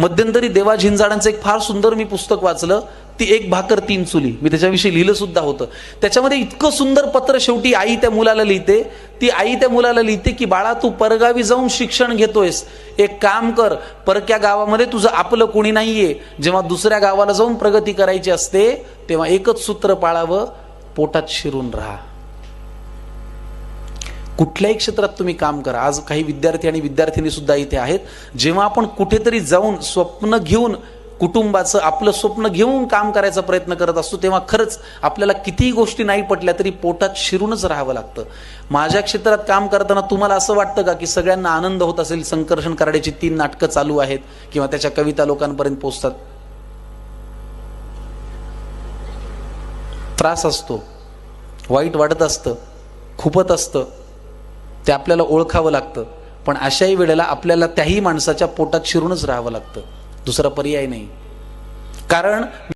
मध्यंतरी देवा झिंजाडांचं एक फार सुंदर मी पुस्तक वाचलं, ती एक भाकर तीन चुली, मी त्याच्याविषयी लिहिलं सुद्धा होतं. त्याच्यामध्ये इतकं सुंदर पत्र शेवटी आई त्या मुलाला लिहिते. ती आई त्या मुलाला लिहिते की बाळा, तू परगावी जाऊन शिक्षण घेतोयस, एक काम कर, परक्या गावामध्ये तुझं आपलं कोणी नाहीये. जेव्हा दुसऱ्या गावाला जाऊन प्रगती करायची असते तेव्हा एकच सूत्र पाळावं, पोटात शिरून राहा. कुठल्याही क्षेत्रात तुम्ही काम करा. आज काही विद्यार्थी आणि विद्यार्थिनी सुद्धा इथे आहेत. जेव्हा आपण कुठेतरी जाऊन स्वप्न घेऊन, कुटुंबाचं आपलं स्वप्न घेऊन काम करायचा प्रयत्न करत असतो, तेव्हा खरंच आपल्याला कितीही गोष्टी नाही पटल्या तरी पोटात शिरूनच राहावं लागतं. माझ्या क्षेत्रात काम करताना तुम्हाला असं वाटतं का की सगळ्यांना आनंद होत असेल? संकर्षण कराड्याची 3 नाटकं चालू आहेत किंवा त्याच्या कविता लोकांपर्यंत पोहोचतात. त्रास असतो, वाईट वाटत असतं, खुपत असतं, ते आपल्याला ओळखावं लागतं. पण अशाही वेळेला आपल्याला त्याही माणसाच्या पोटात शिरूनच राहावं लागतं, दुसरा पर्याय नाही. कारण